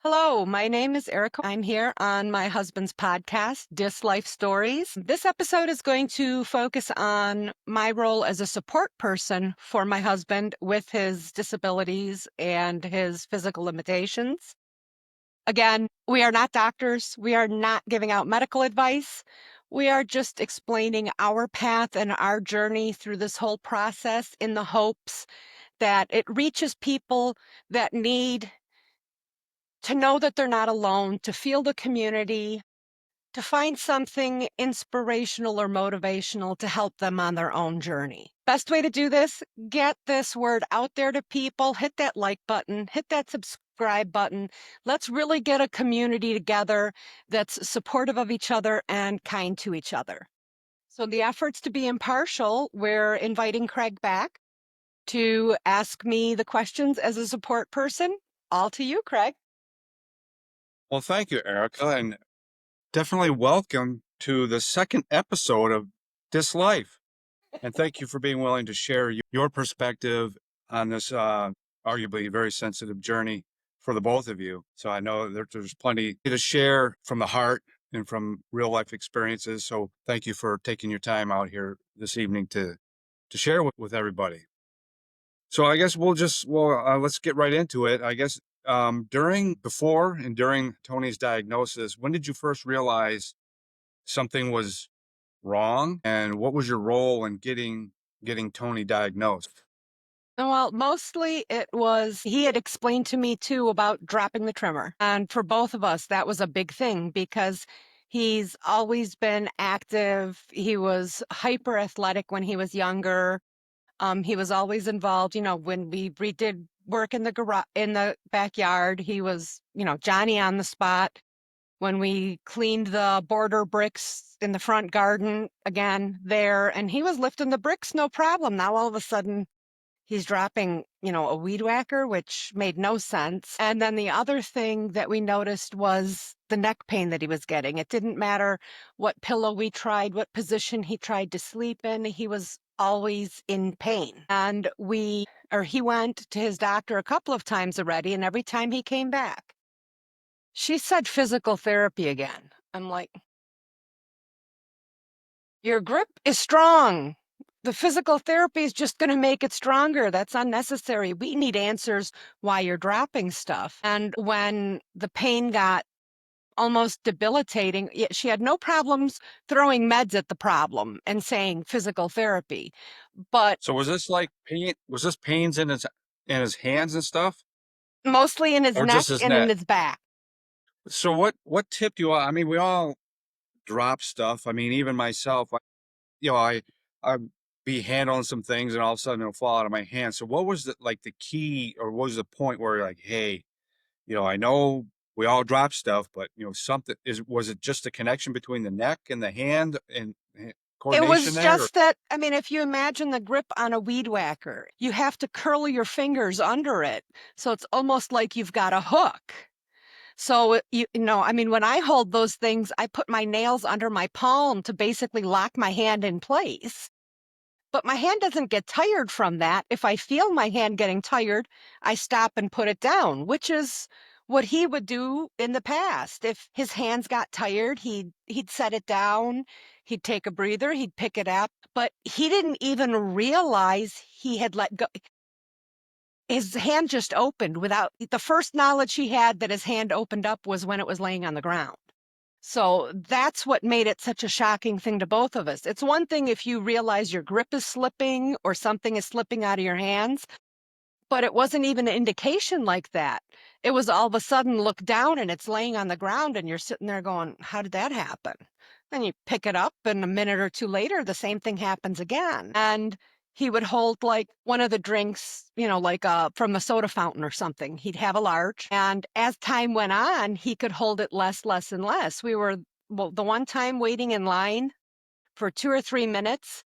Hello, my name is Erika. I'm here on my husband's podcast, Dis Life Stories. This episode is going to focus on my role as a support person for my husband with his disabilities and his physical limitations. Again, we are not doctors. We are not giving out medical advice. We are just explaining our path and our journey through this whole process in the hopes that it reaches people that need to know that they're not alone, to feel the community, to find something inspirational or motivational to help them on their own journey. Best way to do this, get this word out there to people, hit that like button, hit that subscribe button. Let's really get a community together that's supportive of each other and kind to each other. So the efforts to be impartial, we're inviting Craig back to ask me the questions as a support person. All to you, Craig. Well, thank you, Erica, and definitely welcome to the second episode of This Life. And thank you for being willing to share your perspective on this arguably very sensitive journey for the both of you. So I know that there's plenty to share from the heart and from real life experiences. So thank you for taking your time out here this evening to share with everybody. So I guess let's get right into it. I guess before and during Tony's diagnosis, when did you first realize something was wrong, and what was your role in getting Tony diagnosed? Well, mostly it was he had explained to me too about dropping the trimmer. And for both of us, that was a big thing because he's always been active. He was hyper athletic when he was younger. He was always involved, when we redid work in the garage, in the backyard, he was, Johnny on the spot. When we cleaned the border bricks in the front garden, again, there, and he was lifting the bricks, no problem. Now all of a sudden he's dropping, a weed whacker, which made no sense. And then the other thing that we noticed was the neck pain that he was getting. It didn't matter what pillow we tried, what position he tried to sleep in, he was always in pain. And he went to his doctor a couple of times already, and every time he came back, she said physical therapy again. I'm like, your grip is strong. The physical therapy is just going to make it stronger. That's unnecessary. We need answers why you're dropping stuff. And when the pain got almost debilitating, she had no problems throwing meds at the problem and saying physical therapy. But So was this like pain? Was this pains in his hands and stuff, mostly in his or neck just his and in neck? his back. So what tipped you off? I mean, we all drop stuff. I mean, even myself, I be handling some things and all of a sudden it'll fall out of my hand. So what was the key, or what was the point where you're like, hey, I know we all drop stuff, but was it just a connection between the neck and the hand and It coordination was there? Or, just that, I mean, if you imagine the grip on a weed whacker, you have to curl your fingers under it. So it's almost like you've got a hook. So, I mean, when I hold those things, I put my nails under my palm to basically lock my hand in place. But my hand doesn't get tired from that. If I feel my hand getting tired, I stop and put it down, which is what he would do in the past. If his hands got tired, he'd set it down, he'd take a breather, he'd pick it up, but he didn't even realize he had let go. His hand just opened without the first knowledge he had that his hand opened up was when it was laying on the ground. So that's what made it such a shocking thing to both of us. It's one thing if you realize your grip is slipping or something is slipping out of your hands, but it wasn't even an indication like that. It was all of a sudden look down and it's laying on the ground and you're sitting there going, how did that happen? Then you pick it up and a minute or two later, the same thing happens again. And he would hold like one of the drinks, like from the soda fountain or something. He'd have a large. And as time went on, he could hold it less, and less. We were, the one time waiting in line for 2 or 3 minutes,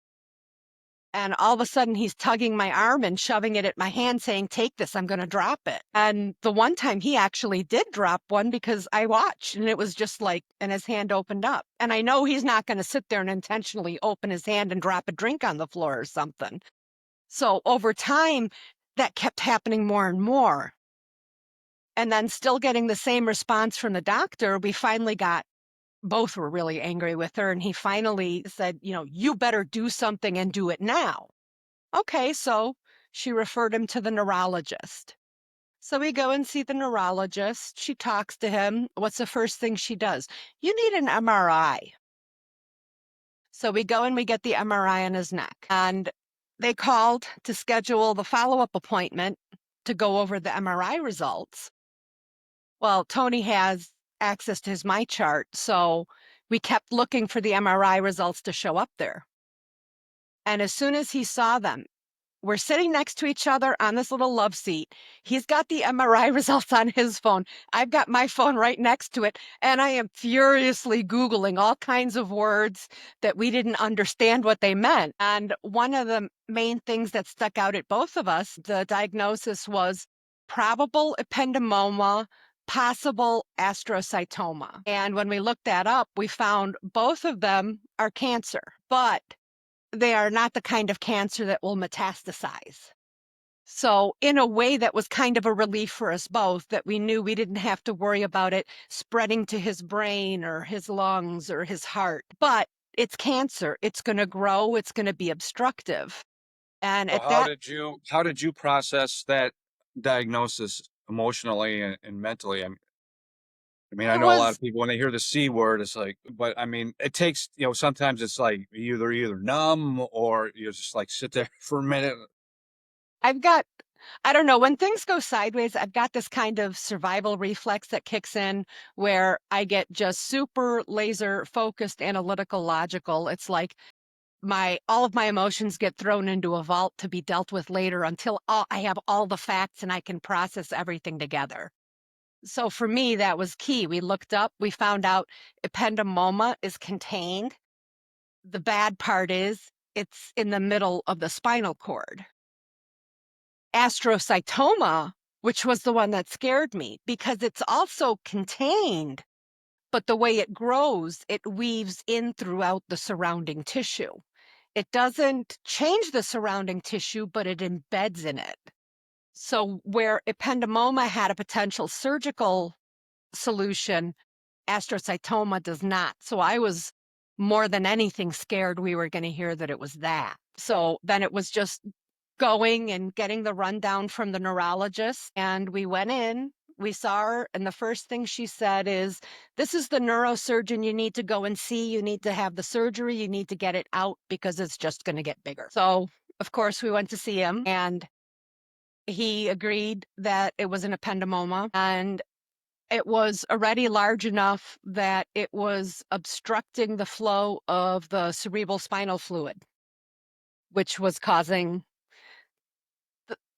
and all of a sudden he's tugging my arm and shoving it at my hand saying, take this, I'm going to drop it. And the one time he actually did drop one because I watched and it was just like, and his hand opened up. And I know he's not going to sit there and intentionally open his hand and drop a drink on the floor or something. So over time, that kept happening more and more. And then still getting the same response from the doctor, we finally got, both were really angry with her. And he finally said, you better do something and do it now. Okay, so she referred him to the neurologist. So we go and see the neurologist. She talks to him. What's the first thing she does? You need an MRI. So we go and we get the MRI on his neck. And they called to schedule the follow-up appointment to go over the MRI results. Well, Tony has access to his My Chart, so we kept looking for the MRI results to show up there. And as soon as he saw them, we're sitting next to each other on this little love seat. He's got the MRI results on his phone. I've got my phone right next to it, and I am furiously Googling all kinds of words that we didn't understand what they meant. And one of the main things that stuck out at both of us, the diagnosis was probable ependymoma, possible astrocytoma. And when we looked that up, we found both of them are cancer, but they are not the kind of cancer that will metastasize. So in a way, that was kind of a relief for us both, that we knew we didn't have to worry about it spreading to his brain or his lungs or his heart. But it's cancer. It's going to grow. It's going to be obstructive. And So at that, how did you process that diagnosis emotionally and mentally? I it know a lot was, of people when they hear the C word, it's like, but it takes, sometimes it's like either numb or you just like sit there for a minute. I've got, I don't know, when things go sideways, I've got this kind of survival reflex that kicks in where I get just super laser focused, analytical, logical. It's like all of my emotions get thrown into a vault to be dealt with later until I have all the facts and I can process everything together. So for me, that was key. We looked up, we found out ependymoma is contained. The bad part is it's in the middle of the spinal cord. Astrocytoma, which was the one that scared me because it's also contained, but the way it grows, it weaves in throughout the surrounding tissue. It doesn't change the surrounding tissue, but it embeds in it. So where ependymoma had a potential surgical solution, astrocytoma does not. So I was more than anything scared we were going to hear that it was that. So then it was just going and getting the rundown from the neurologist. And we went in, we saw her, and the first thing she said is, this is the neurosurgeon you need to go and see. You need to have the surgery. You need to get it out because it's just going to get bigger. So, of course, we went to see him, and he agreed that it was an ependymoma, and it was already large enough that it was obstructing the flow of the cerebral spinal fluid, which was causing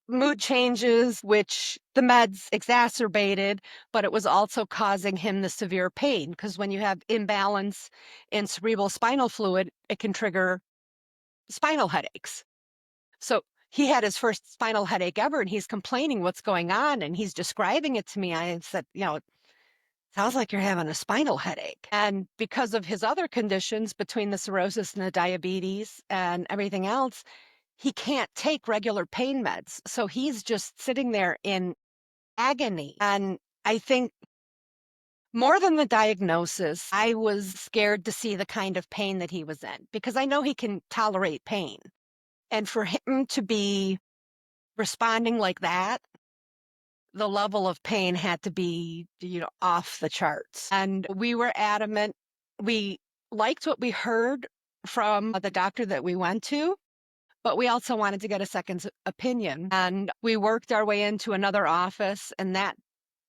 mood changes, which the meds exacerbated, but it was also causing him the severe pain because when you have imbalance in cerebral spinal fluid, it can trigger spinal headaches. So he had his first spinal headache ever, and he's complaining what's going on, and he's describing it to me. I said, it sounds like you're having a spinal headache. And because of his other conditions, between the cirrhosis and the diabetes and everything else, he can't take regular pain meds. So he's just sitting there in agony. And I think more than the diagnosis, I was scared to see the kind of pain that he was in because I know he can tolerate pain. And for him to be responding like that, the level of pain had to be, off the charts. And we were adamant. We liked what we heard from the doctor that we went to, but we also wanted to get a second opinion. And we worked our way into another office, and that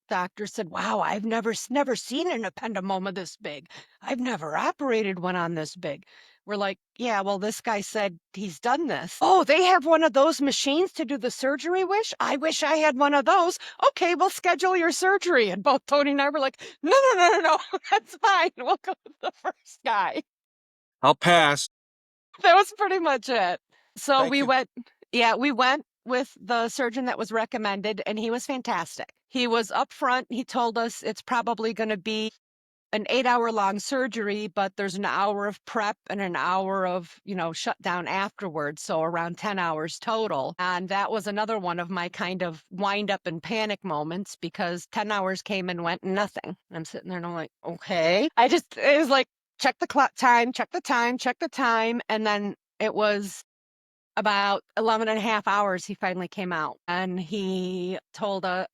doctor said, wow, I've never seen an ependymoma this big. I've never operated one on this big. We're like, yeah, well, this guy said he's done this. Oh, they have one of those machines to do the surgery. I wish I had one of those. Okay, we'll schedule your surgery. And both Tony and I were like, no, no, no, no, no, that's fine. We'll go with the first guy. I'll pass. That was pretty much it. So Thank we you. went, yeah, we went with the surgeon that was recommended, and he was fantastic. He was upfront. He told us it's probably going to be an 8-hour long surgery, but there's an hour of prep and an hour of, shutdown afterwards. So around 10 hours total. And that was another one of my kind of wind up and panic moments because 10 hours came and went and nothing. I'm sitting there and I'm like, okay. It was like, check the clock time, check the time, check the time. And then it was about 11 and a half hours he finally came out, and he told us.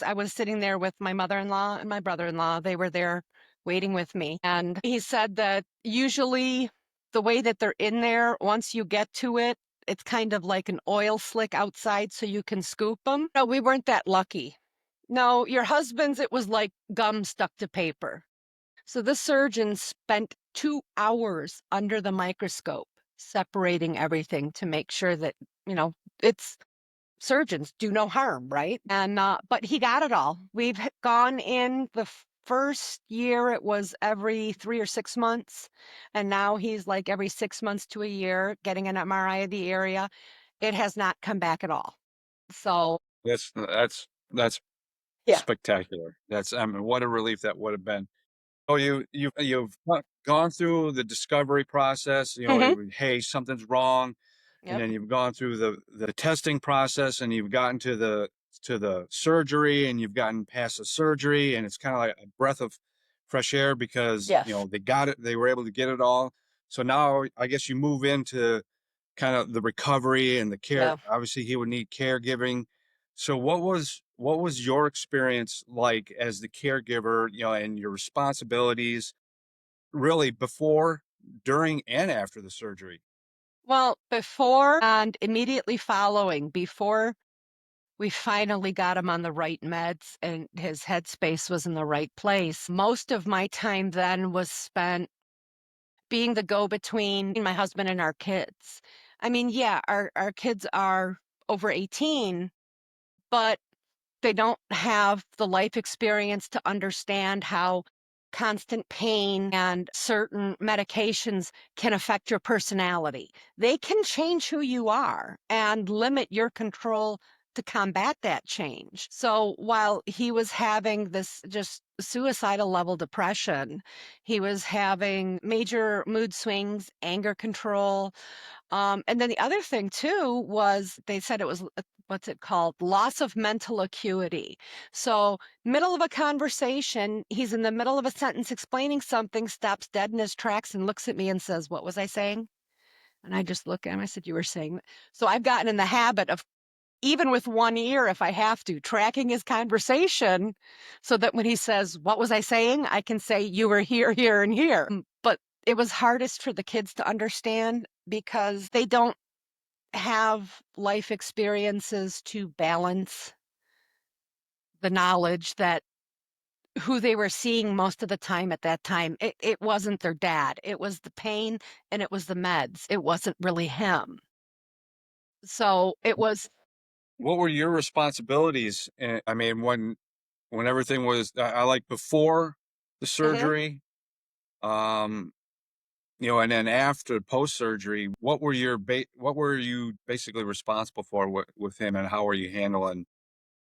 I was sitting there with my mother-in-law and my brother-in-law. They were there waiting with me, and he said that usually the way that they're in there, once you get to it, it's kind of like an oil slick outside so you can scoop them. No, we weren't that lucky. No, your husband's, it was like gum stuck to paper. So the surgeon spent 2 hours under the microscope separating everything to make sure that, you know, it's surgeons do no harm, right? And but he got it all. We've gone in the first year, it was every 3 or 6 months, and now he's like every 6 months to a year getting an MRI of the area. It has not come back at all. So That's yeah. spectacular. That's, I mean, what a relief that would have been. Oh, you've gone through the discovery process, Hmm. hey, something's wrong, and Yep. then you've gone through the testing process, and you've gotten to the surgery, and you've gotten past the surgery, and it's kind of like a breath of fresh air because Yes. they got it, they were able to get it all. So now I guess you move into kind of the recovery and the care. Yeah. Obviously, he would need caregiving. So what was your experience like as the caregiver, and your responsibilities really before, during, and after the surgery? Well, before and immediately following, before we finally got him on the right meds and his headspace was in the right place, most of my time then was spent being the go between my husband and our kids. I mean, yeah, our kids are over 18, but they don't have the life experience to understand how constant pain and certain medications can affect your personality. They can change who you are and limit your control to combat that change. So while he was having this just suicidal level depression, he was having major mood swings, anger control, and then the other thing too was they said it was what's it called? Loss of mental acuity. So, middle of a conversation, he's in the middle of a sentence explaining something, stops dead in his tracks and looks at me and says, "What was I saying?" And I just look at him. I said, "You were saying." So I've gotten in the habit of, even with one ear, if I have to, tracking his conversation so that when he says, "What was I saying?" I can say, "You were here, here, and here." But it was hardest for the kids to understand because they don't have life experiences to balance the knowledge that who they were seeing most of the time at that time, it wasn't their dad. It was the pain and it was the meds. It wasn't really him. So it was. What were your responsibilities? I mean, when everything was, I like before the Mhm. surgery, um, and then after post surgery, what were you basically responsible for with him, and how were you handling?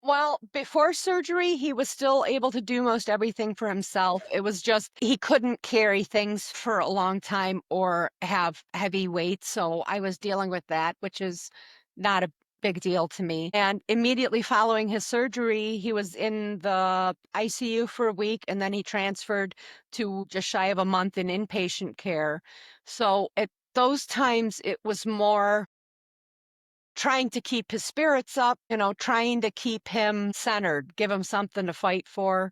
Well, before surgery, he was still able to do most everything for himself. It was just he couldn't carry things for a long time or have heavy weights. So I was dealing with that, which is not a big deal to me. And immediately following his surgery, he was in the ICU for a week and then he transferred to just shy of a month in inpatient care. So at those times, it was more trying to keep his spirits up, trying to keep him centered, give him something to fight for.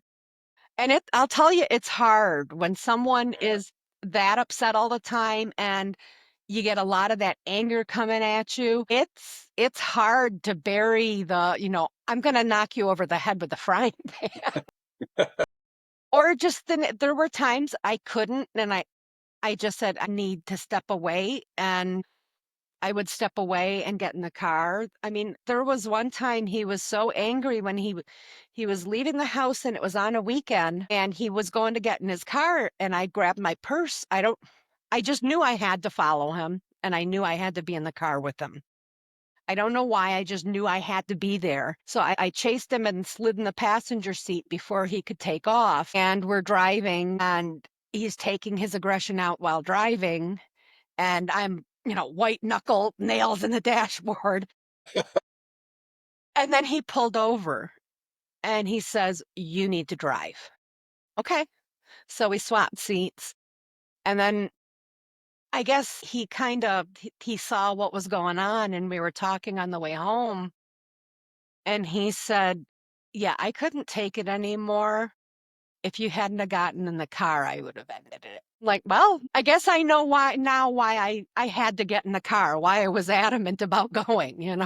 And I'll tell you, it's hard when someone is that upset all the time and you get a lot of that anger coming at you. It's hard to bury I'm going to knock you over the head with a frying pan. Or just there were times I couldn't and I just said I need to step away and I would step away and get in the car. I mean, there was one time he was so angry when he was leaving the house and it was on a weekend and he was going to get in his car and I grabbed my purse. I just knew I had to follow him and I knew I had to be in the car with him. I don't know why. I just knew I had to be there. So I chased him and slid in the passenger seat before he could take off. And we're driving, and he's taking his aggression out while driving. And I'm, white knuckle nails in the dashboard. And then he pulled over and he says, "You need to drive." Okay. So we swapped seats. And then I guess he kind of he saw what was going on, and we were talking on the way home, and he said, "Yeah, I couldn't take it anymore. If you hadn't have gotten in the car, I would have ended it." Like, well, I guess I know why I had to get in the car, why I was adamant about going. It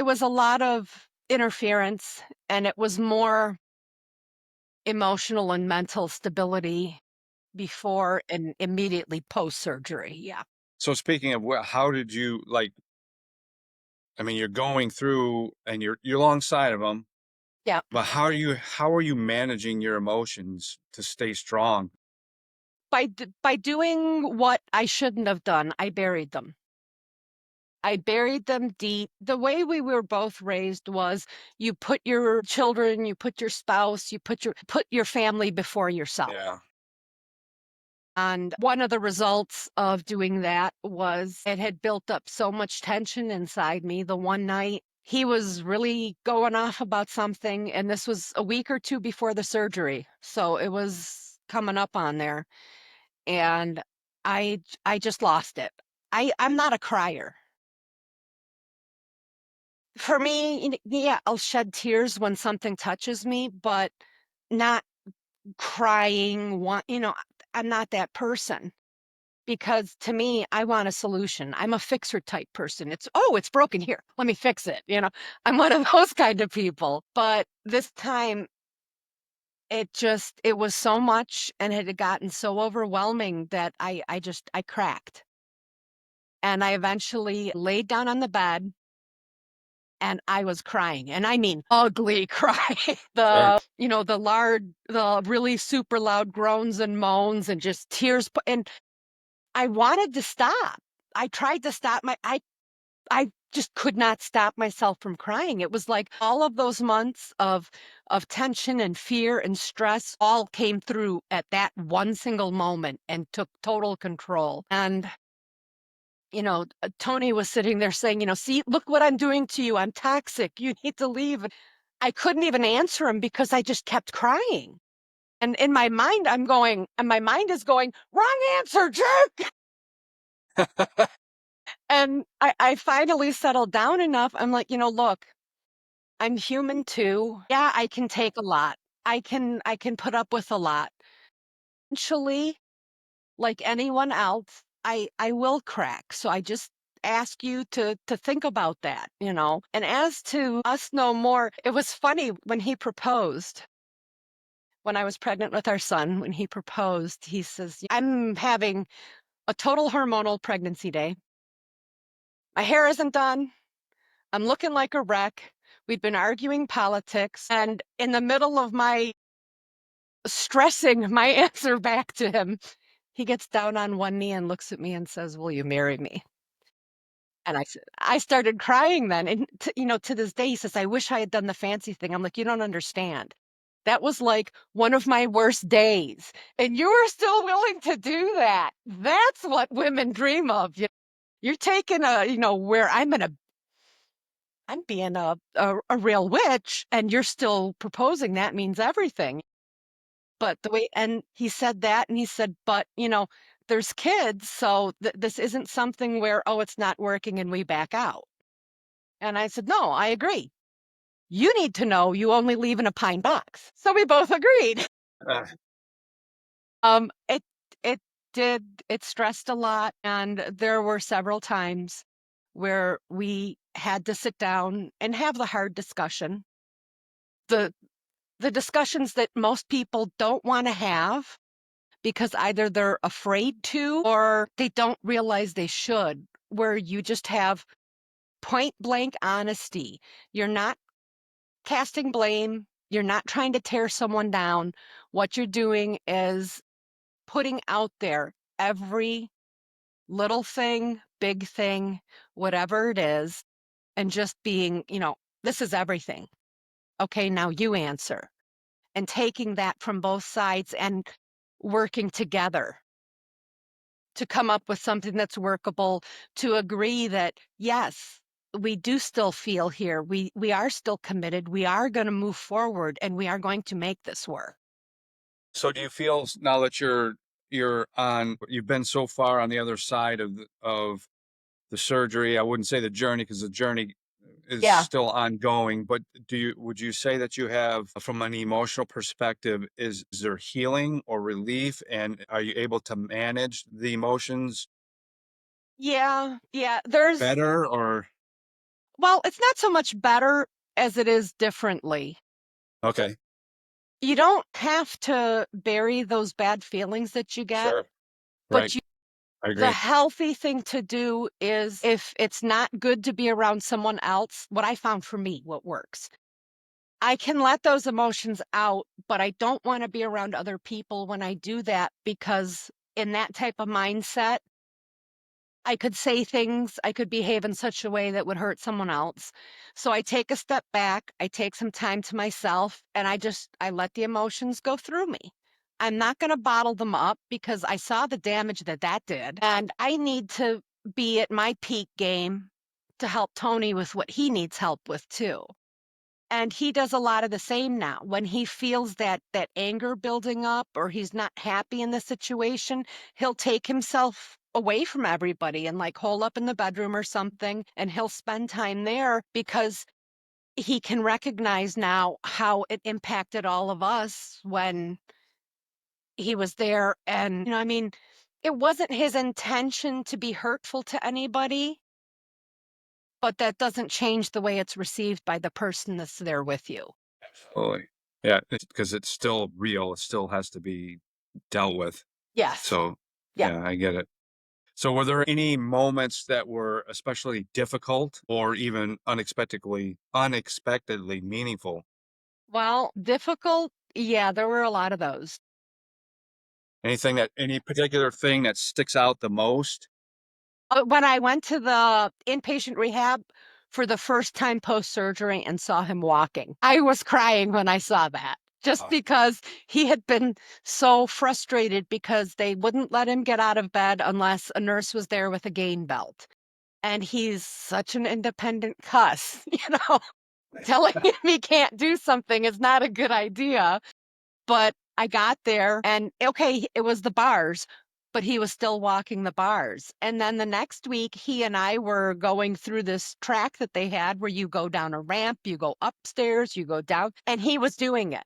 was a lot of interference, and it was more emotional and mental stability before and immediately post surgery. Yeah. So speaking of how did you like, I mean, you're going through and you're alongside of them, Yeah. but how are you managing your emotions to stay strong? By doing what I shouldn't have done, I buried them. I buried them deep. The way we were both raised was you put your children, you put your spouse, you put your family before yourself. Yeah. And one of the results of doing that was it had built up so much tension inside me. The one night he was really going off about something, and this was a week or two before the surgery. So it was coming up on there. And I just lost it. I'm not a crier. For me, yeah, I'll shed tears when something touches me, but not crying. I'm not that person because to me, I want a solution. I'm a fixer type person. It's broken here. Let me fix it. I'm one of those kind of people. But this time, it was so much and it had gotten so overwhelming that I cracked. And I eventually laid down on the bed and I was crying. And I mean ugly cry. Sure. The really super loud groans and moans and just tears. And I wanted to stop. I tried to stop I just could not stop myself from crying. It was like all of those months of tension and fear and stress all came through at that one single moment and took total control. And Tony was sitting there saying, "See, look what I'm doing to you. I'm toxic. You need to leave." I couldn't even answer him because I just kept crying. And in my mind, and my mind is going, "Wrong answer, jerk." And I finally settled down enough. I'm like, look, I'm human too. Yeah, I can take a lot. I can put up with a lot. Eventually, like anyone else, I will crack. So I just ask you to think about that. And as to us no more, it was funny when he proposed. When I was pregnant with our son, when he proposed, he says, "I'm having a total hormonal pregnancy day. My hair isn't done. I'm looking like a wreck. We'd been arguing politics. And in the middle of my stressing my answer back to him, he gets down on one knee and looks at me and says, 'Will you marry me?'" And I started crying then. And, to this day, he says, "I wish I had done the fancy thing." I'm like, "You don't understand. That was like one of my worst days. And you were still willing to do that. That's what women dream of. You're taking where I'm being a real witch and you're still proposing. That means everything." But and he said that, and he said, "But, there's kids, so this isn't something where, oh, it's not working and we back out." And I said, "No, I agree. You need to know you only leave in a pine box." So we both agreed. Uh, It it it stressed a lot, and there were several times where we had to sit down and have the hard discussion. The the discussions that most people don't want to have because either they're afraid to or they don't realize they should, where you just have point blank honesty. You're not casting blame, you're not trying to tear someone down. What you're doing is putting out there every little thing, big thing, whatever it is, and just being, this is everything. Okay, now you answer. And taking that from both sides and working together to come up with something that's workable, to agree that, yes, we do still feel here. We are still committed. We are going to move forward and we are going to make this work. So do you feel now that you've been so far on the other side of the surgery, I wouldn't say the journey because the journey is Yeah. still ongoing, but would you say that you have, from an emotional perspective, is there healing or relief, and are you able to manage the emotions Yeah. Yeah. better, or Well, it's not so much better as it is differently. okay, You don't have to bury those bad feelings that you get, sure, right, but I the agree. healthy thing to do is if it's not good to be around someone else, what I found for me, what works, I can let those emotions out, but I don't want to be around other people when I do that because in that type of mindset, I could say things, I could behave in such a way that would hurt someone else. So I take a step back, I take some time to myself, and I let the emotions go through me. I'm not going to bottle them up because I saw the damage that that did. And I need to be at my peak game to help Tony with what he needs help with too. And he does a lot of the same now. When he feels that anger building up or he's not happy in the situation, he'll take himself away from everybody and like hole up in the bedroom or something, and he'll spend time there because he can recognize now how it impacted all of us when he was there. And I mean, it wasn't his intention to be hurtful to anybody, but that doesn't change the way it's received by the person that's there with you. Absolutely, yeah, because it's still real. It still has to be dealt with. Yes. So, Yeah. yeah, I get it. So, were there any moments that were especially difficult or even unexpectedly meaningful? Well, difficult? Yeah, there were a lot of those. Any particular thing that sticks out the most? When I went to the inpatient rehab for the first time post-surgery and saw him walking, I was crying when I saw that, just Uh, because he had been so frustrated because they wouldn't let him get out of bed unless a nurse was there with a gain belt. And he's such an independent cuss, telling him he can't do something is not a good idea. But I got there and okay, it was the bars, but he was still walking the bars. And then the next week, he and I were going through this track that they had where you go down a ramp, you go upstairs, you go down, and he was doing it.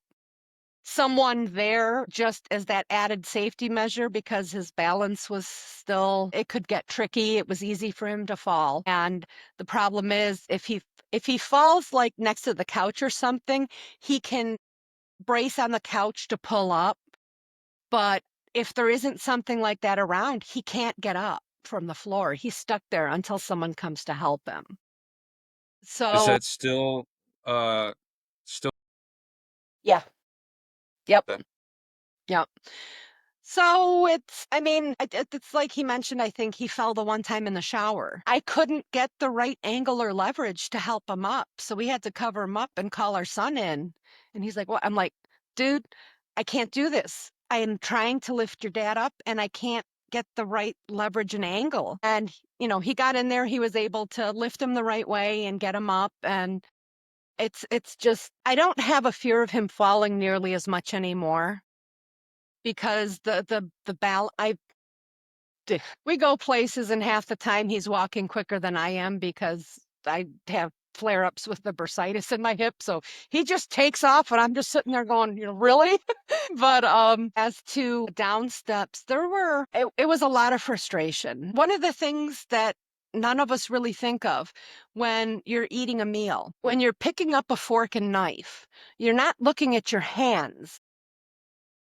Someone there just as that added safety measure because his balance was still, it could get tricky. It was easy for him to fall. And the problem is if he falls like next to the couch or something, he can brace on the couch to pull up, but if there isn't something like that around, he can't get up from the floor. He's stuck there until someone comes to help him. is So, that uh, still yeah. Yep. the Yep. So I mean, it's like he mentioned, I think he fell the one time in the shower. I couldn't get the right angle or leverage to help him up. So we had to cover him up and call our son in. And he's like, "What?" I'm like, "Dude, I can't do this. I am trying to lift your dad up and I can't get the right leverage and angle." And, he got in there. He was able to lift him the right way and get him up. And it's just, I don't have a fear of him falling nearly as much anymore because I we go places and half the time he's walking quicker than I am because I have flare-ups with the bursitis in my hip. So he just takes off and I'm just sitting there going, really? But as to down steps, it was a lot of frustration. One of the things that none of us really think of when you're eating a meal, when you're picking up a fork and knife, you're not looking at your hands.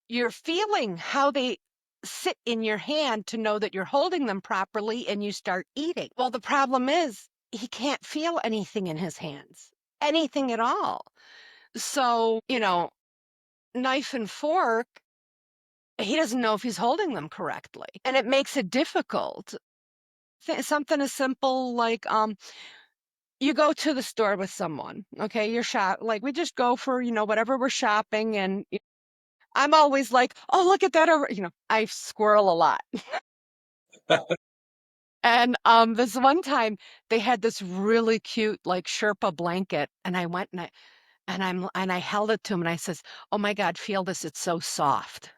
You're feeling how they sit in your hand to know that you're holding them properly and you start eating. Well, the problem is he can't feel anything in his hands, anything at all. So, knife and fork, he doesn't know if he's holding them correctly. And it makes it difficult. Something as simple like you go to the store with someone, okay? You're like we just go for, whatever we're shopping and I'm always like, "Oh, look at that over," I squirrel a lot. And this one time they had this really cute like Sherpa blanket and I went and I held it to him and I says, "Oh my God, feel this. It's so soft."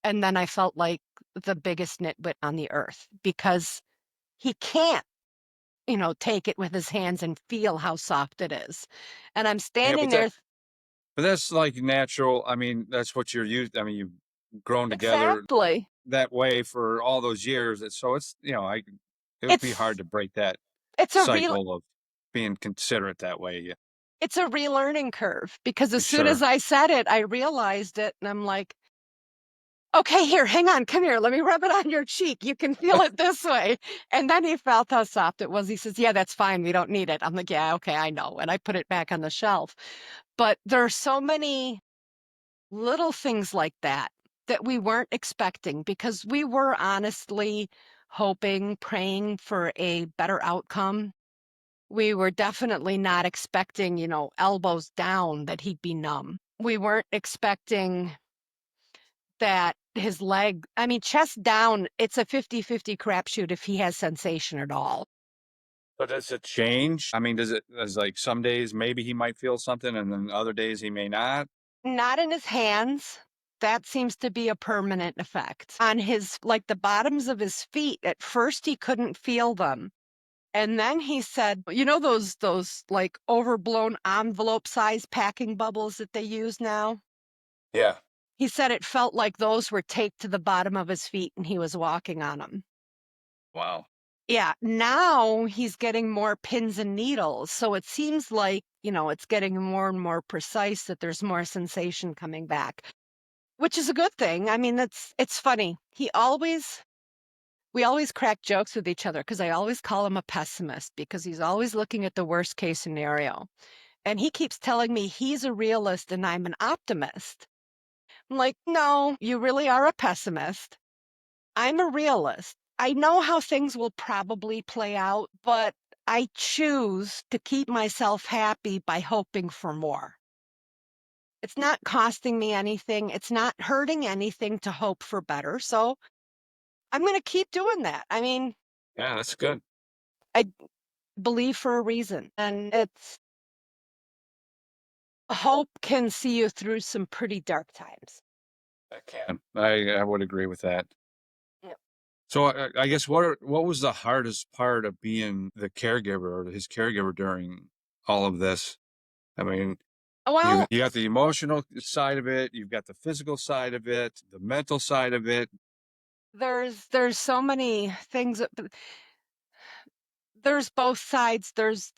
And then I felt like the biggest nitwit on the earth because he can't, take it with his hands and feel how soft it is. And I'm Yeah, standing there. but that's like natural. I mean, that's what you're used. I mean, you've grown together Exactly. that way for all those years. So it's, it would be hard It's to break that it's a real cycle of being considerate that way. Yeah, it's a relearning curve because as soon as sure. I said it, I realized it and I'm like, "Okay, here, hang on, come here, let me rub it on your cheek. You can feel it this way." And then he felt how soft it was. He says, "Yeah, that's fine. We don't need it." I'm like, "Yeah, okay, I know." And I put it back on the shelf. But there are so many little things like that that we weren't expecting because we were honestly hoping, praying for a better outcome. We were definitely not expecting, elbows down that he'd be numb. We weren't expecting that his leg, I mean, chest down, it's a 50-50 crapshoot if he has sensation at all. But does it change? I mean, does like some days maybe he might feel something and then other days he may not? Not in his hands. That seems to be a permanent effect. On his, like the bottoms of his feet, at first he couldn't feel them. And then he said, those like overblown envelope size packing bubbles that they use now? Yeah. He said it felt like those were taped to the bottom of his feet and he was walking on them. Wow. Yeah, now he's getting more pins and needles. So it seems like, it's getting more and more precise that there's more sensation coming back, which is a good thing. I mean, it's funny. We always crack jokes with each other because I always call him a pessimist because he's always looking at the worst case scenario. And he keeps telling me he's a realist and I'm an optimist. I'm like, no, you really are a pessimist. I'm a realist. I know how things will probably play out, but I choose to keep myself happy by hoping for more. It's not costing me anything. It's not hurting anything to hope for better. So I'm going to keep doing that. I mean, Yeah, that's good. I believe for a reason. And it's hope can see you through some pretty dark times. I can. I would agree with that. Yeah. So I guess what was the hardest part of being the caregiver or his caregiver during all of this? I mean, Well, you got the emotional side of it, you've got the physical side of it, the mental side of it. there's so many things there's both sides. There's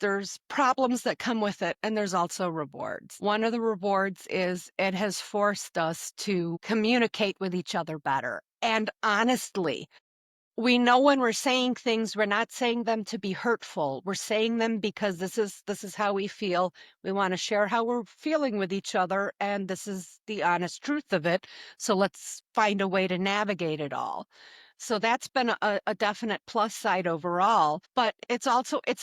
problems that come with it and there's also rewards. One of the rewards is it has forced us to communicate with each other better. And honestly, we know when we're saying things, we're not saying them to be hurtful. We're saying them because this is how we feel. We want to share how we're feeling with each other, and this is the honest truth of it. So let's find a way to navigate it all. So that's been a definite plus side overall. But it's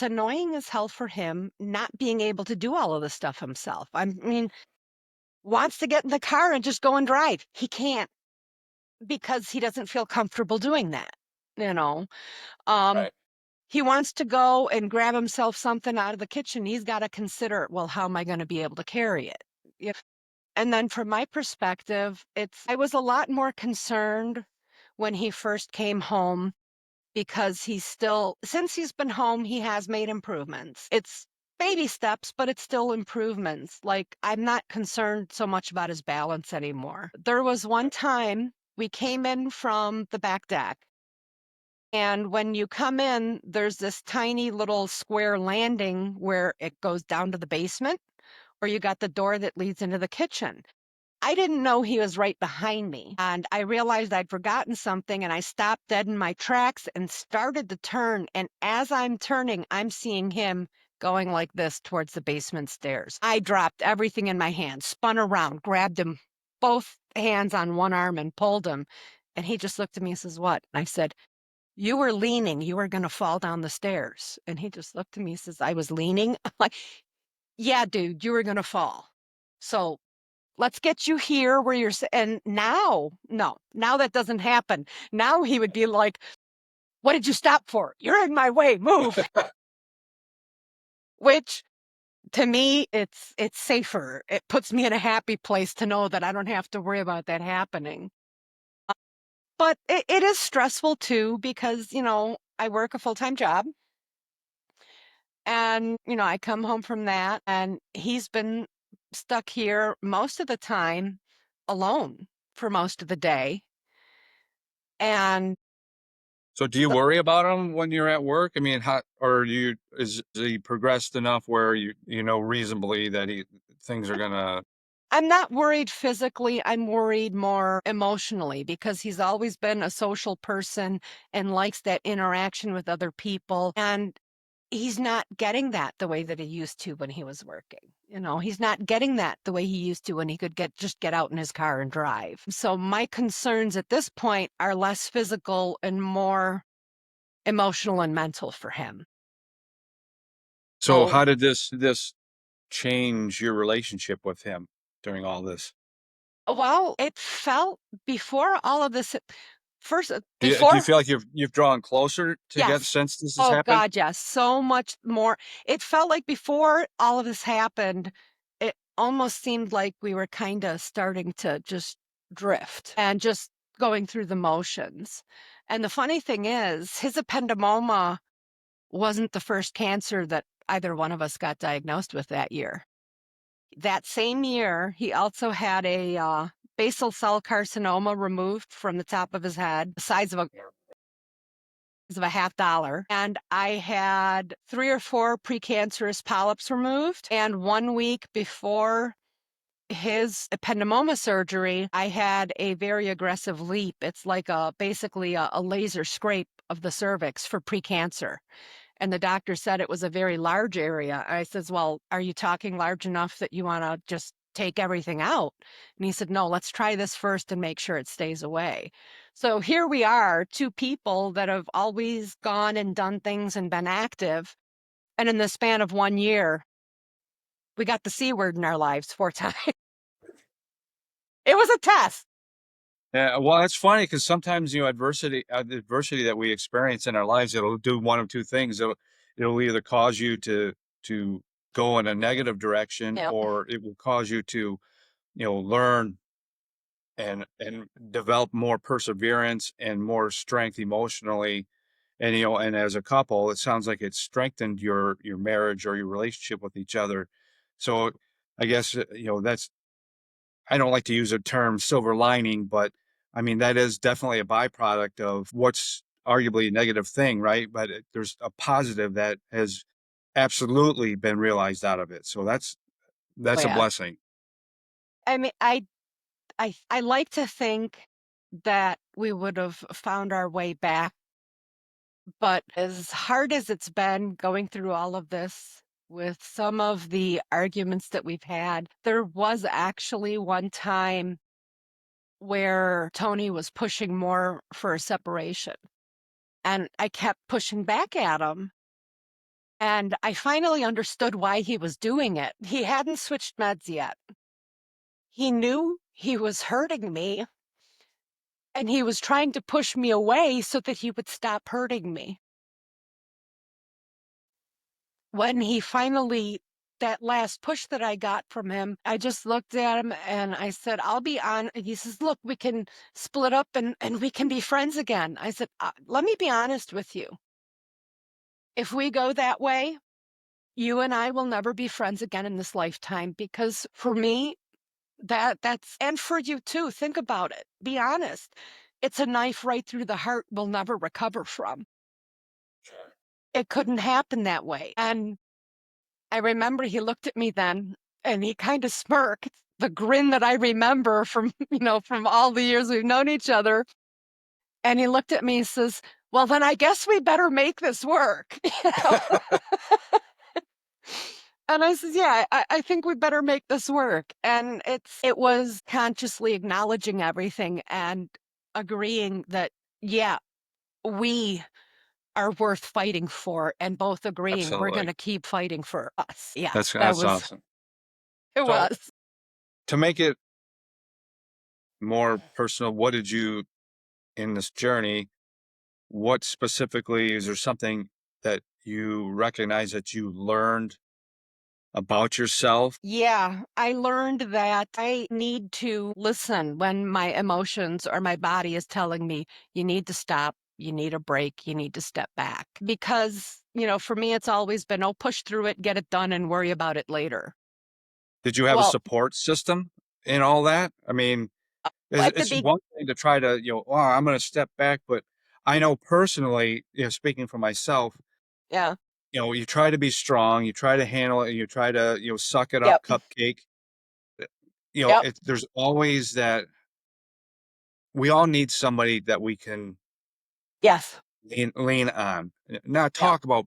annoying as hell for him not being able to do all of the stuff himself. I mean, wants to get in the car and just go and drive. He can't because he doesn't feel comfortable doing that. You know, um, Right. he wants to go and grab himself something out of the kitchen. He's got to consider, well, how am I going to be able to carry it? And then from my perspective, I was a lot more concerned when he first came home because since he's been home, he has made improvements. It's baby steps, but it's still improvements. Like I'm not concerned so much about his balance anymore. There was one time we came in from the back deck. And when you come in, there's this tiny little square landing where it goes down to the basement, or you got the door that leads into the kitchen. I didn't know he was right behind me. And I realized I'd forgotten something and I stopped dead in my tracks and started to turn. And as I'm turning, I'm seeing him going like this towards the basement stairs. I dropped everything in my hand, spun around, grabbed him both hands on one arm and pulled him. And he just looked at me and says, "What?" And I said, You were leaning, you were going to fall down the stairs. And he just looked at me and says, I was leaning. I'm like, yeah, dude, you were going to fall. So let's get you here where and now, no, now that doesn't happen. Now he would be like, what did you stop for? You're in my way, move. Which to me, it's safer. It puts me in a happy place to know that I don't have to worry about that happening. But it is stressful too because, I work a full-time job and, I come home from that and he's been stuck here most of the time alone for most of the day. And So do you worry about him when you're at work? I mean, is he progressed enough where you know reasonably that things are gonna. I'm not worried physically. I'm worried more emotionally because he's always been a social person and likes that interaction with other people. And he's not getting that the way that he used to when he was working. He's not getting that the way he used to when he could just get out in his car and drive. So my concerns at this point are less physical and more emotional and mental for him. So Oh, how did this change your relationship with him during all this? well, it felt before all of this, first, Do you before, feel like you've drawn closer together yes. since this has Oh, happened? God, yes. So much more. It felt like before all of this happened, it almost seemed like we were kind of starting to just drift and just going through the motions. And the funny thing is, his ependymoma wasn't the first cancer that either one of us got diagnosed with that year. That same year, he also had a basal cell carcinoma removed from the top of his head, the size of a $50. And I had 3 or 4 precancerous polyps removed. And 1 week before his ependymoma surgery, I had a very aggressive leap. It's like basically a laser scrape of the cervix for precancer. And the doctor said it was a very large area. I says, well, are you talking large enough that you want to just take everything out? And he said, no, let's try this first and make sure it stays away. So here we are, 2 people that have always gone and done things and been active. And in the span of 1 year, we got the C word in our lives 4 times. It was a test. Yeah, well, it's funny because sometimes adversity that we experience in our lives, it'll do one of two things. It'll either cause you to go in a negative direction, Yep. or it will cause you to learn and develop more perseverance and more strength emotionally. And and as a couple, it sounds like it's strengthened your marriage or your relationship with each other. So I guess that's, I don't like to use the term silver lining, but I mean, that is definitely a byproduct of what's arguably a negative thing, right? But there's a positive that has absolutely been realized out of it. So Oh, that's a yeah. blessing. I mean, I like to think that we would have found our way back. But as hard as it's been going through all of this with some of the arguments that we've had, there was actually one time where Tony was pushing more for a separation. And I kept pushing back at him. And I finally understood why he was doing it. He hadn't switched meds yet. He knew he was hurting me and he was trying to push me away so that he would stop hurting me. When he finally, that last push that I got from him, I just looked at him and I said, I'll be on. He says, look, we can split up and we can be friends again. I said, let me be honest with you. If we go that way, you and I will never be friends again in this lifetime because for me, and for you too, think about it. Be honest. It's a knife right through the heart we'll never recover from. It couldn't happen that way. And I remember he looked at me then and he kind of smirked, the grin that I remember from, from all the years we've known each other. And he looked at me and says, well, then I guess we better make this work. And I says, yeah, I think we better make this work. And it was consciously acknowledging everything and agreeing that, yeah, we are worth fighting for and both agreeing we're going Absolutely. to keep fighting for us. Yeah, that That's was, awesome. it So was. to make it more personal, what did you in this journey, what specifically is there something that you recognize that you learned about yourself? Yeah, I learned that I need to listen when my emotions or my body is telling me, you need to stop, you need a break, you need to step back. Because, for me, it's always been, oh, push through it, get it done, and worry about it later. Did you have a Well, support system in all that? I mean, at the it's big, one thing to try to, oh, I'm going to step back, but I know personally, speaking for myself, yeah, you try to be strong, you try to handle it, you try to, suck it up, yep, cupcake. yep, There's always that we all need somebody that we can yes, lean on. Not yeah. talk about,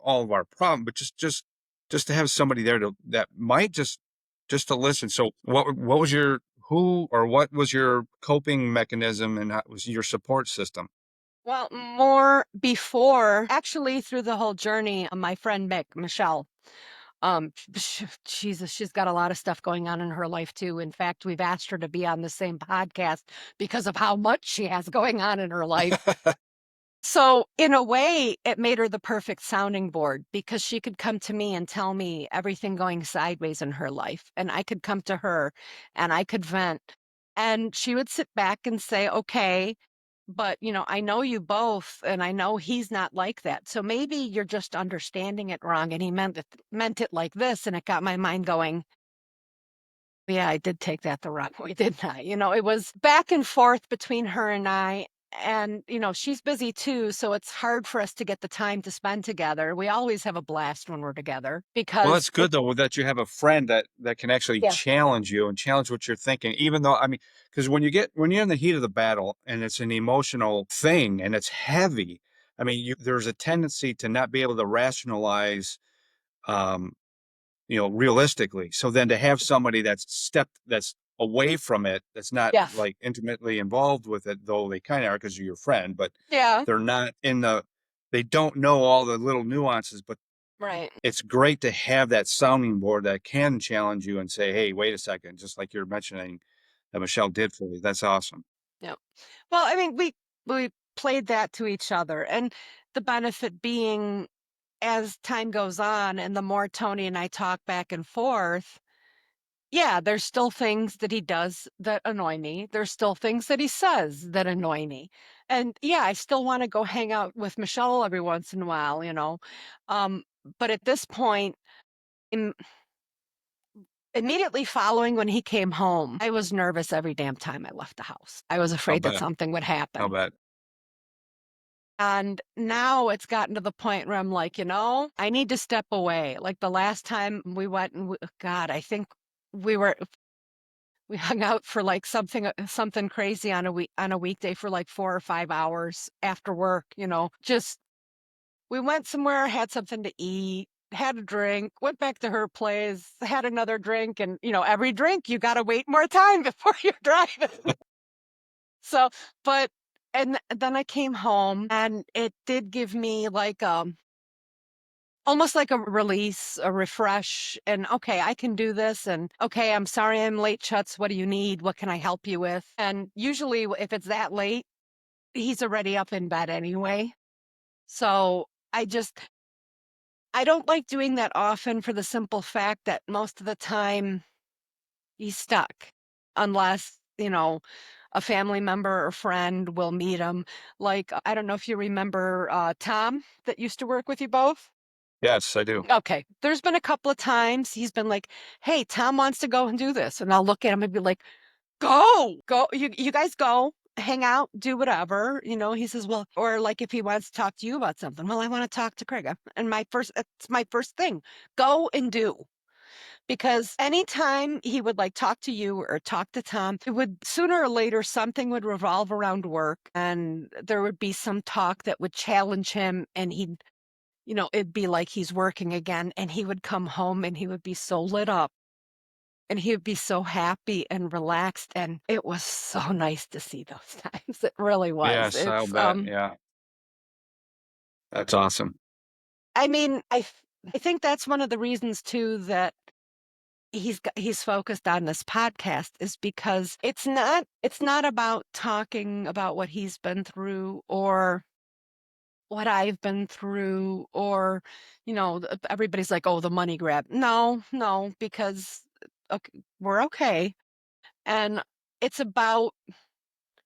all of our problem, but just to have somebody there to that might just to listen. So what was your who or what was your coping mechanism and how was your support system? Well, more before, actually, through the whole journey, my friend Michelle, Jesus, she's got a lot of stuff going on in her life too. In fact, we've asked her to be on the same podcast because of how much she has going on in her life. So, in a way, it made her the perfect sounding board because she could come to me and tell me everything going sideways in her life. And I could come to her and I could vent. And she would sit back and say, okay, but I know you both, and I know he's not like that. So maybe you're just understanding it wrong. And he meant it like this. And it got my mind going, yeah, I did take that the wrong way, didn't I? It was back and forth between her and I. And, she's busy too. So it's hard for us to get the time to spend together. We always have a blast when we're together Well, because that's good though that you have a friend that can actually yeah, challenge you and challenge what you're thinking, even though I mean, because when you're in the heat of the battle and it's an emotional thing and it's heavy, I mean, there's a tendency to not be able to rationalize um, realistically. So then to have somebody that's away from it, that's not yes, like intimately involved with it, though they kind of are because you're your friend, but yeah, they're not they don't know all the little nuances, but right. it's great to have that sounding board that can challenge you and say, hey, wait a second, just like you're mentioning that Michelle did for you. That's awesome. Yeah. Well, I mean, we played that to each other, and the benefit being as time goes on and the more Tony and I talk back and forth, yeah, there's still things that he does that annoy me. There's still things that he says that annoy me. And yeah, I still want to go hang out with Michelle every once in a while. Um, but at this point, im immediately following when he came home, I was nervous every damn time I left the house. I was I'll afraid that bet. something would I'll happen. bet. And now it's gotten to the point where I'm like, I need to step away. Like the last time we went and God, I think we were we hung out for like something crazy on a weekday for like 4 or 5 hours after work. Just we went somewhere, had something to eat, had a drink, went back to her place, had another drink, and every drink you got to wait more time before you're driving. So, but and then I came home and it did give me like almost like a release, a refresh, and okay, I can do this. And okay, I'm sorry I'm late, Chuts. What do you need? What can I help you with? And usually, if it's that late, he's already up in bed anyway. So I don't like doing that often for the simple fact that most of the time he's stuck unless, a family member or friend will meet him. Like, I don't know if you remember Tom that used to work with you both. Yes, I do. Okay. There's been a couple of times he's been like, "Hey, Tom wants to go and do this." And I'll look at him and be like, "Go. Go. You guys go. Hang out, do whatever." He says, "Well," or like if he wants to talk to you about something, "Well, I want to talk to Craig." And it's my first thing. Go and do. Because anytime he would like talk to you or talk to Tom, it would sooner or later something would revolve around work and there would be some talk that would challenge him and it'd be like he's working again and he would come home and he would be so lit up and he would be so happy and relaxed. And it was so nice to see those times. It really was. Yes, I'll bet. Yeah. That's awesome. I mean, I think that's one of the reasons too that he's focused on this podcast is because it's not about talking about what he's been through or what I've been through or everybody's like, "Oh, the money grab." No, no, because okay, we're okay. And it's about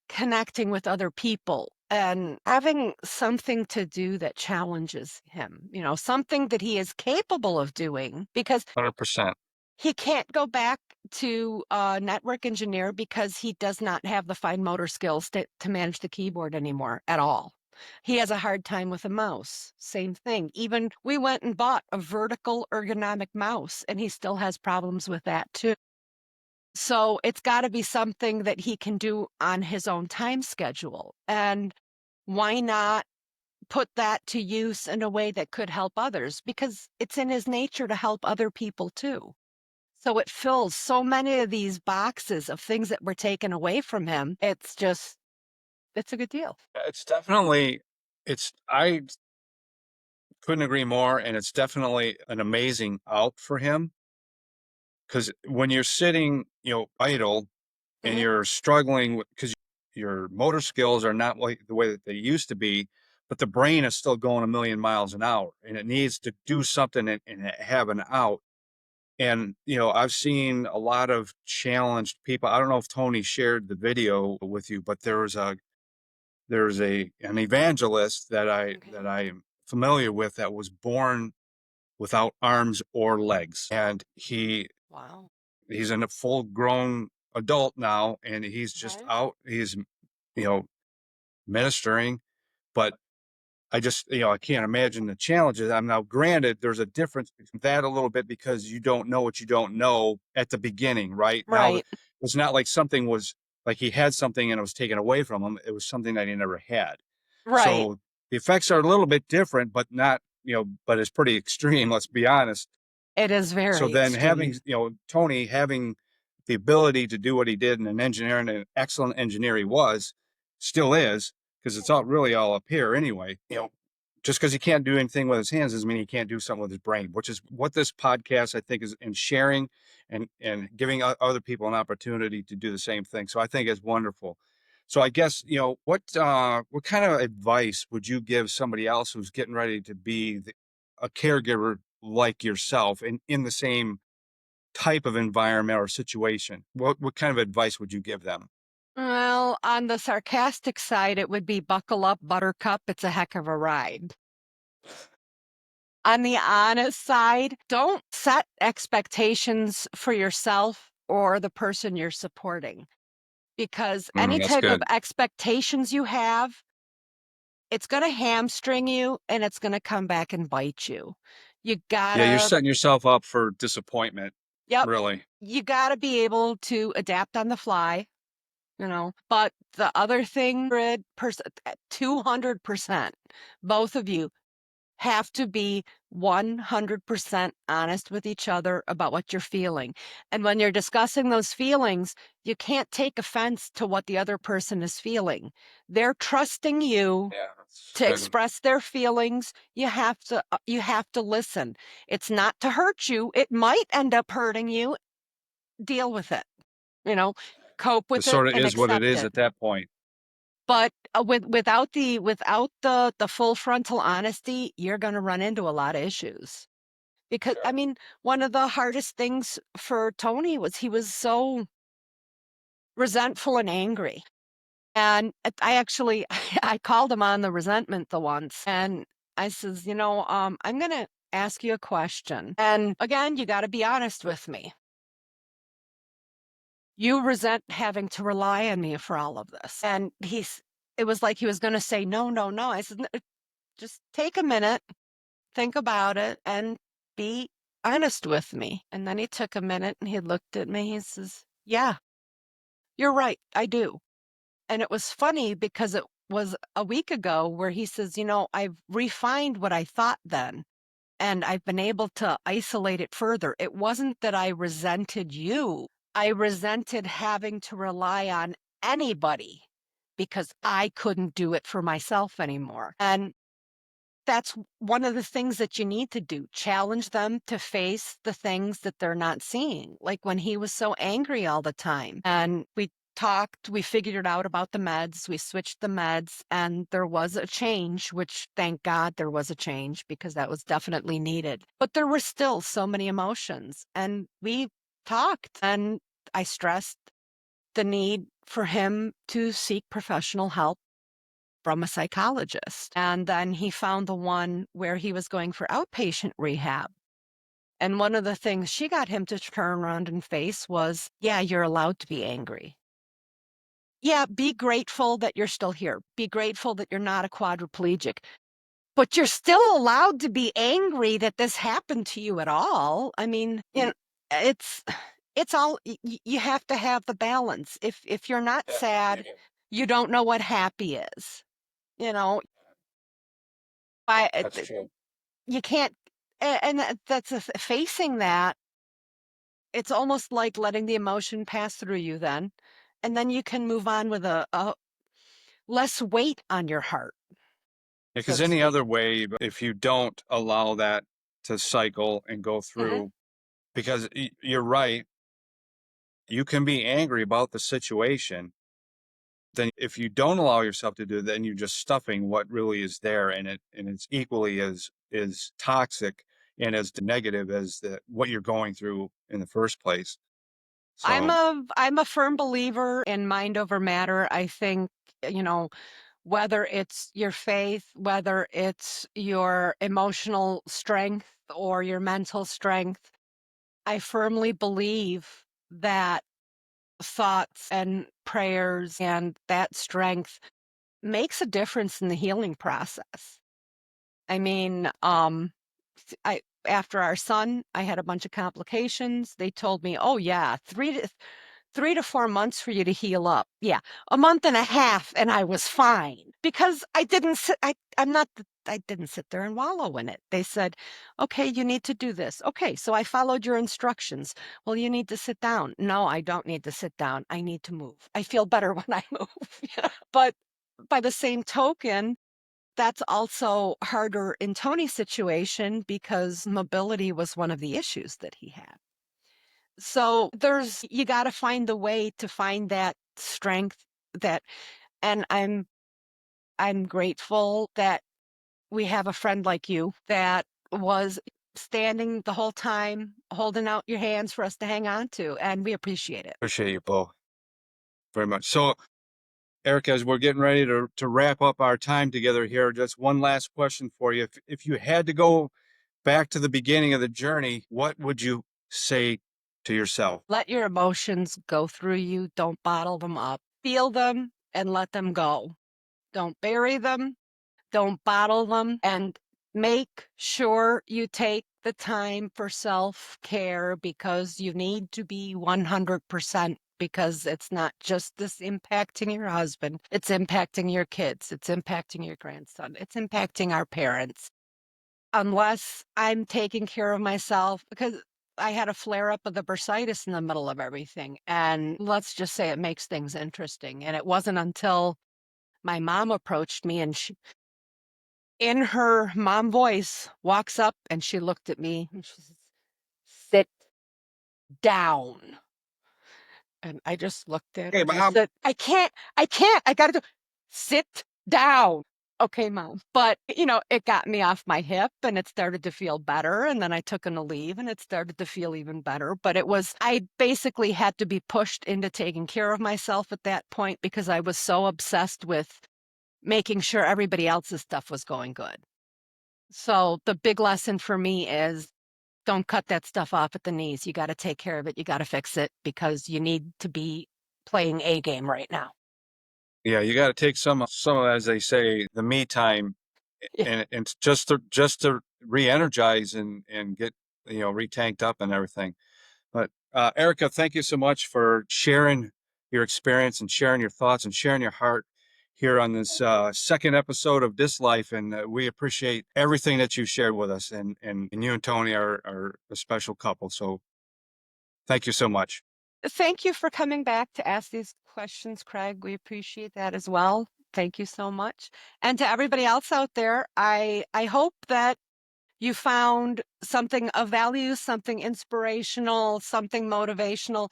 connecting with other people and having something to do that challenges him, something that he is capable of doing because 100%. he can't go back to a network engineer because he does not have the fine motor skills to manage the keyboard anymore at all. He has a hard time with a mouse. Same thing. Even we went and bought a vertical ergonomic mouse, and he still has problems with that too. So it's got to be something that he can do on his own time schedule. And why not put that to use in a way that could help others? Because it's in his nature to help other people too. So it fills so many of these boxes of things that were taken away from him. It's a good deal. It's definitely, I couldn't agree more. And it's definitely an amazing out for him because when you're sitting, idle and Hmm. you're struggling because your motor skills are not like the way that they used to be, but the brain is still going a million miles an hour and it needs to do something and have an out. And, I've seen a lot of challenged people. I don't know if Tony shared the video with you, but there's an evangelist that Okay. I am familiar with that was born without arms or legs. And Wow. he's a full grown adult now and he's just Okay. out. He's, you know, ministering, but I just, I can't imagine the challenges. I'm now granted there's a difference between that a little bit because you don't know what you don't know at the beginning, right? Now Right. it's not like something was like he had something and it was taken away from him. It was something that he never had. Right. So the effects are a little bit different, but not, but it's pretty extreme, let's be honest. It is So very then having, extreme. Tony having the ability to do what he did in an engineer and an excellent engineer he was, still is, because it's all really all up here anyway. Just because he can't do anything with his hands doesn't mean he can't do something with his brain, which is what this podcast I think is in sharing and giving other people an opportunity to do the same thing. So I think it's wonderful. So I guess what kind of advice would you give somebody else who's getting ready to be a caregiver like yourself in the same type of environment or situation? What kind of advice would you give them? Well, on the sarcastic side, it would be buckle up, buttercup. It's a heck of a ride. On the honest side, don't set expectations for yourself or the person you're supporting because any That's type of good. expectations you have, it's going to hamstring you and it's going to come back and bite you. You Yeah, you're gotta, setting yourself up for disappointment, yep, really. you gotta be able to adapt on the fly, But the other thing, 200%, both of you have to be 100% honest with each other about what you're feeling. And when you're discussing those feelings, you can't take offense to what the other person is feeling. They're trusting you Yeah, that's to good. express their feelings. You have to listen. It's not to hurt you. It might end up hurting you. Deal with it, you know, cope It with it sort of and is what it accept is it. at that point. But without the full frontal honesty, you're going to run into a lot of issues. Because I Sure. mean, one of the hardest things for Tony was he was so resentful and angry. And I actually I called him on the resentment the once and I says, I'm going to ask you a question. And again, you got to be honest with me. You resent having to rely on me for all of this. And it was like he was going to say, no, no, no. I said, just take a minute, think about it, and be honest with me. And then he took a minute and he looked at me. He says, yeah, you're right. I do. And it was funny because it was a week ago where he says, I've refined what I thought then. And I've been able to isolate it further. It wasn't that I resented you. I resented having to rely on anybody because I couldn't do it for myself anymore. And that's one of the things that you need to do. Challenge them to face the things that they're not seeing. Like when he was so angry all the time. And we talked, we figured it out about the meds, we switched the meds, and there was a change, which thank God there was a change because that was definitely needed. But there were still so many emotions. And we talked, and I stressed the need for him to seek professional help from a psychologist. And then he found the one where he was going for outpatient rehab. And one of the things she got him to turn around and face was, yeah, you're allowed to be angry. Yeah, be grateful that you're still here. Be grateful that you're not a quadriplegic. But you're still allowed to be angry that this happened to you at all. I mean, it's it's all you have to have the balance. If you're not sad, you don't know what happy is. You know, I That's true. you can't and that's facing that, it's almost like letting the emotion pass through you then, and then you can move on with a less weight on your heart, so Because to any speak. other way, if you don't allow that to cycle and go Mhm. through, because you're right, you can be angry about the situation. Then if you don't allow yourself to do that, then you're just stuffing what really is there, and it's equally as toxic and as negative as what you're going through in the first place. So I'm a firm believer in mind over matter. I think, you know, whether it's your faith, whether it's your emotional strength or your mental strength, I firmly believe that thoughts and prayers and that strength makes a difference in the healing process. I mean, I after our son, I had a bunch of complications. They told me, "Oh yeah, 3 to 4 months for you to heal up." Yeah, a month and a half, and I was fine because I didn't sit. I'm not. I didn't sit there and wallow in it. They said, "Okay, you need to do this." Okay, so I followed your instructions. Well, you need to sit down. No, I don't need to sit down. I need to move. I feel better when I move. But by the same token, that's also harder in Tony's situation because mobility was one of the issues that he had. So you got to find the way to find that strength that, and I'm grateful that we have a friend like you that was standing the whole time, holding out your hands for us to hang on to, and we appreciate it. appreciate you both very much. So Erica, as we're getting ready to wrap up our time together here, just one last question for you. If you had to go back to the beginning of the journey, what would you say to yourself? Let your emotions go through you. Don't bottle them up. Feel them and let them go. Don't bury them. Don't bottle them, and make sure you take the time for self-care because you need to be 100% because it's not just this impacting your husband, it's impacting your kids, it's impacting your grandson, it's impacting our parents. Unless I'm taking care of myself, because I had a flare up of the bursitis in the middle of everything. And let's just say it makes things interesting. And it wasn't until my mom approached me and in her mom voice, walks up and she looked at me and she says, "Sit down." And I just looked at her Hey, and I Mom. said, I gotta do, sit down. Okay, mom. But, it got me off my hip and it started to feel better. And then I took an leave and it started to feel even better. But I basically had to be pushed into taking care of myself at that point because I was so obsessed with making sure everybody else's stuff was going good. So the big lesson for me is don't cut that stuff off at the knees. You got to take care of it. You got to fix it because you need to be playing A game right now. Yeah, you got to take some, as they say, the me time, Yeah. and just to re-energize and get retanked up and everything. But Erica, thank you so much for sharing your experience and sharing your thoughts and sharing your heart here on this second episode of This Life. And we appreciate everything that you shared with us. And you and Tony are a special couple. So thank you so much. Thank you for coming back to ask these questions, Craig. We appreciate that as well. Thank you so much. And to everybody else out there, I hope that you found something of value, something inspirational, something motivational,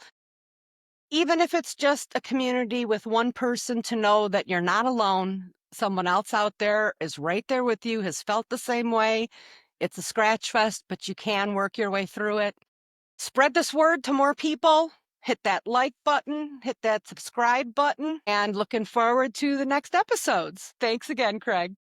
even if it's just a community with one person to know that you're not alone. Someone else out there is right there with you, has felt the same way. It's a scratch fest, but you can work your way through it. Spread this word to more people. Hit that like button, hit that subscribe button, and looking forward to the next episodes. Thanks again, Craig.